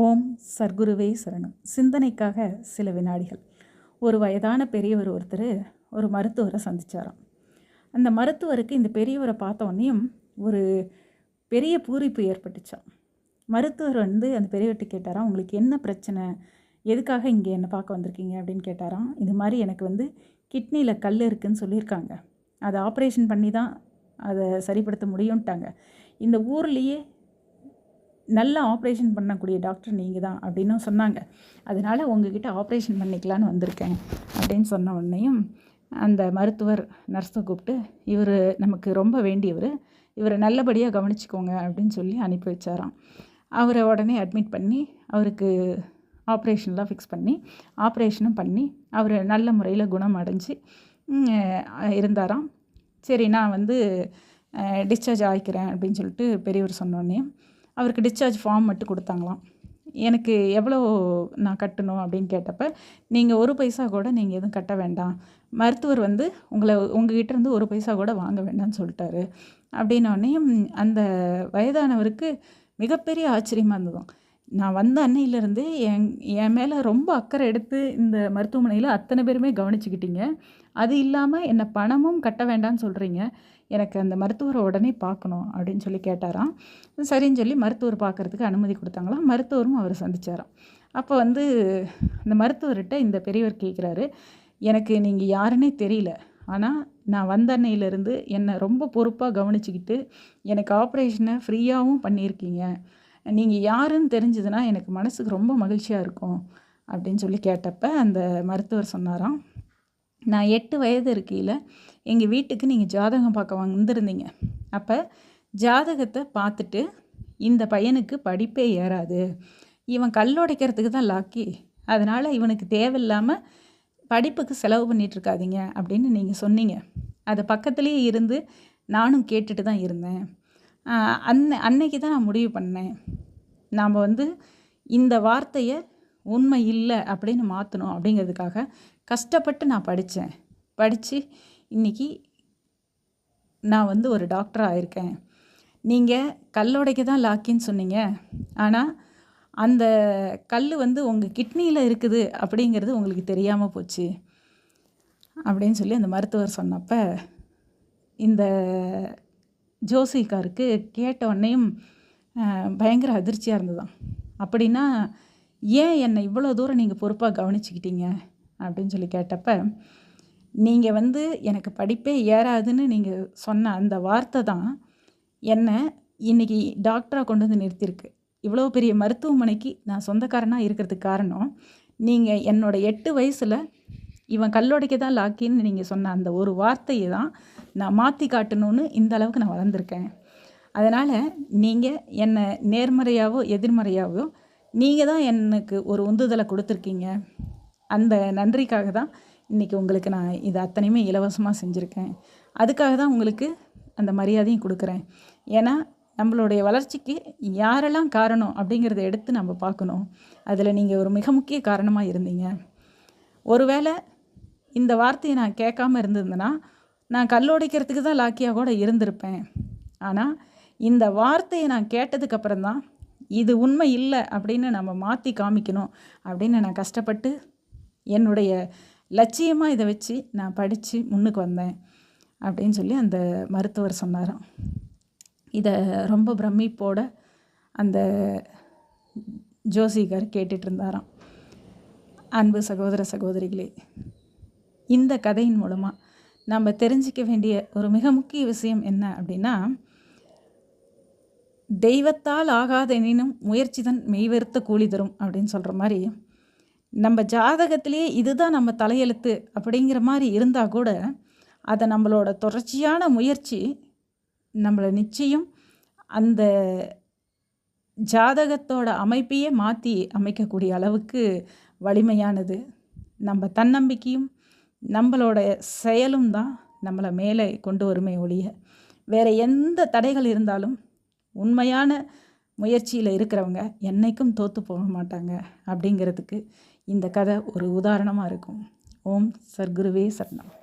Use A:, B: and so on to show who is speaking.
A: ஓம் சர்க்குருவே சரணம். சிந்தனைக்காக சில வினாடிகள். ஒரு வயதான பெரியவர் ஒருத்தர் ஒரு மருத்துவரை சந்தித்தாராம். அந்த மருத்துவருக்கு இந்த பெரியவரை பார்த்தோன்னையும் ஒரு பெரிய பூரிப்பு ஏற்பட்டுச்சான். மருத்துவர் அந்த பெரியவர்கிட்ட கேட்டாராம், உங்களுக்கு என்ன பிரச்சனை, எதுக்காக இங்கே என்னை பார்க்க வந்திருக்கீங்க அப்படின்னு கேட்டாராம். இது மாதிரி எனக்கு கிட்னியில் கல் இருக்குதுன்னு சொல்லியிருக்காங்க, அதை ஆப்ரேஷன் பண்ணி தான் அதை சரிப்படுத்த முடியும்ட்டாங்க. இந்த ஊர்லேயே நல்லா ஆப்ரேஷன் பண்ணக்கூடிய டாக்டர் நீங்கள் தான் அப்படின்னு சொன்னாங்க. அதனால் உங்ககிட்ட ஆப்ரேஷன் பண்ணிக்கலான்னு வந்திருக்கேன் அப்படின்னு சொன்ன உடனேயும் அந்த மருத்துவர் நர்ஸை கூப்பிட்டு, இவர் நமக்கு ரொம்ப வேண்டியவர், இவரை நல்லபடியாக கவனிச்சிக்கோங்க அப்படின்னு சொல்லி அனுப்பி வச்சாராம். அவரை உடனே அட்மிட் பண்ணி அவருக்கு ஆப்ரேஷன்லாம் ஃபிக்ஸ் பண்ணி ஆப்ரேஷனும் பண்ணி அவர் நல்ல முறையில் குணம் அடைஞ்சு இருந்தாராம். சரி, நான் டிஸ்சார்ஜ் ஆகிக்கிறேன் அப்படின்னு சொல்லிட்டு பெரியவர் சொன்னோடனே அவருக்கு டிஸ்சார்ஜ் ஃபார்ம் மட்டும் கொடுத்தாங்களாம். எனக்கு எவ்வளோ நான் கட்டணும் அப்படின்னு கேட்டப்ப, நீங்கள் ஒரு பைசா கூட நீங்கள் எதுவும் கட்ட வேண்டாம், மருத்துவர் உங்ககிட்ட இருந்து ஒரு பைசா கூட வாங்க வேண்டாம்னு சொல்லிட்டாரு அப்படின்னோடனே அந்த வயதானவருக்கு மிகப்பெரிய ஆச்சரியமாக இருந்ததும். நான் வந்த அன்னையிலேருந்து என் மேலே ரொம்ப அக்கறை எடுத்து இந்த மருத்துவமனையில் அத்தனை பேருமே கவனிச்சுக்கிட்டீங்க, அது இல்லாமல் என்னை பணமும் கட்ட வேண்டாம்னு சொல்கிறீங்க, எனக்கு அந்த மருத்துவரை உடனே பார்க்கணும் அப்படின்னு சொல்லி கேட்டாராம். சரின்னு சொல்லி மருத்துவர் பார்க்குறதுக்கு அனுமதி கொடுத்தாங்களாம். மருத்துவரும் அவரை சந்தித்தாராம். அப்போ இந்த மருத்துவர்கிட்ட இந்த பெரியவர் கேட்குறாரு, எனக்கு நீங்கள் யாருன்னே தெரியல, ஆனால் நான் வந்த அன்னையிலேருந்து என்னை ரொம்ப பொறுப்பாக கவனிச்சுக்கிட்டு எனக்கு ஆப்ரேஷனை ஃப்ரீயாகவும் பண்ணியிருக்கீங்க, நீங்கள் யாருன்னு தெரிஞ்சதுன்னா எனக்கு மனசுக்கு ரொம்ப மகிழ்ச்சியாக இருக்கும் அப்படின்னு சொல்லி கேட்டப்ப அந்த மருத்துவர் சொன்னாராம், நான் 8 வயது இருக்கையில் எங்கள் வீட்டுக்கு நீங்கள் ஜாதகம் பார்க்க வந்திருந்தீங்க. அப்போ ஜாதகத்தை பார்த்துட்டு இந்த பையனுக்கு படிப்பே ஏறாது, இவன் கல்லுடைக்கிறதுக்கு தான் லாக்கி, அதனால் இவனுக்கு தேவையில்லாமல் படிப்புக்கு செலவு பண்ணிகிட்ருக்காதீங்க அப்படின்னு நீங்கள் சொன்னீங்க. அதை பக்கத்துலேயே இருந்து நானும் கேட்டுட்டு தான் இருந்தேன். அன்னைக்கு தான் நான் முடிவு பண்ணேன், நாம் இந்த வார்த்தையை உண்மை இல்லை அப்படின்னு மாற்றணும் அப்படிங்கிறதுக்காக கஷ்டப்பட்டு நான் படித்து இன்றைக்கி நான் ஒரு டாக்டராக ஆயிருக்கேன். நீங்கள் கல்லுடைக்க தான் லாக்கின்னு சொன்னீங்க, ஆனால் அந்த கல் உங்கள் கிட்னியில் இருக்குது அப்படிங்கிறது உங்களுக்கு தெரியாமல் போச்சு அப்படின்னு சொல்லி அந்த மருத்துவர் சொன்னப்ப இந்த ஜோசிக்காருக்கு கேட்ட உடனேயும் பயங்கர அதிர்ச்சியாக இருந்ததாம். அப்படின்னா ஏன் என்னை இவ்வளோ தூரம் நீங்கள் பொறுப்பாக கவனிச்சுக்கிட்டீங்க அப்படின்னு சொல்லி கேட்டப்ப, நீங்கள் எனக்கு படிப்பே ஏறாதுன்னு நீங்கள் சொன்ன அந்த வார்த்தை தான் என்னை இன்றைக்கி டாக்டராக கொண்டு நிறுத்தியிருக்கு. இவ்வளோ பெரிய மருத்துவமனைக்கு நான் சொந்தக்காரனாக இருக்கிறதுக்கு காரணம், நீங்கள் என்னோட 8 வயசில் இவன் கல்லுடைக்க தான் லாக்கின்னு நீங்கள் சொன்ன அந்த ஒரு வார்த்தையை தான் நான் மாற்றி காட்டணும்னு இந்த அளவுக்கு நான் வளர்ந்துருக்கேன். அதனால் நீங்கள் என்னை நேர்மறையாவோ எதிர்மறையாவோ நீங்கள் தான் எனக்கு ஒரு உந்துதலை கொடுத்துருக்கீங்க. அந்த நன்றிக்காக தான் இன்றைக்கி உங்களுக்கு நான் இது அத்தனையுமே இலவசமாக செஞ்சுருக்கேன். அதுக்காக தான் உங்களுக்கு அந்த மரியாதையும் கொடுக்குறேன். ஏன்னா நம்மளுடைய வளர்ச்சிக்கு யாரெல்லாம் காரணம் அப்படிங்கிறத எடுத்து நம்ம பார்க்கணும். அதில் நீங்கள் ஒரு மிக முக்கிய காரணமாக இருந்தீங்க. ஒருவேளை இந்த வார்த்தையை நான் கேட்காம இருந்திருந்தேன்னா நான் கல்லுடைக்கிறதுக்கு தான் லாக்கியாக கூட இருந்திருப்பேன். ஆனால் இந்த வார்த்தையை நான் கேட்டதுக்கப்புறம் தான் இது உண்மை இல்லை அப்படின்னு நம்ம மாற்றி காமிக்கணும் அப்படின்னு நான் கஷ்டப்பட்டு என்னுடைய லட்சியமாக இதை வச்சு நான் படித்து முன்னுக்கு வந்தேன் அப்படின்னு சொல்லி அந்த மருத்துவர் சொன்னாராம். இதை ரொம்ப பிரமிப்போட அந்த ஜோசிகர் கேட்டுட்டு இருந்தாராம். அன்பு சகோதர சகோதரிகளே, இந்த கதையின் மூலமாக நம்ம தெரிஞ்சிக்க வேண்டிய ஒரு மிக முக்கிய விஷயம் என்ன அப்படின்னா, தெய்வத்தால் ஆகாதெனினும் முயற்சி தான் மெய்வெறுத்த கூலி தரும் அப்படின்னு சொல்கிற மாதிரி, நம்ம ஜாதகத்திலே இதுதான் நம்ம தலையெழுத்து அப்படிங்கிற மாதிரி இருந்தால் கூட அதை நம்மளோட தொடர்ச்சியான முயற்சி நம்மளை நிச்சயம் அந்த ஜாதகத்தோட அமைப்பையே மாற்றி அமைக்கக்கூடிய அளவுக்கு வலிமையானது. நம்ம தன்னம்பிக்கையும் நம்மளோட செயலும் தான் நம்மளை மேலே கொண்டு வருமே ஒழிய வேறு எந்த தடைகள் இருந்தாலும் உண்மையான முயற்சியில் இருக்கிறவங்க என்றைக்கும் தோற்று போக மாட்டாங்க அப்படிங்கிறதுக்கு இந்த கதை ஒரு உதாரணமாக இருக்கும். ஓம் சர்க்குருவே சரணம்.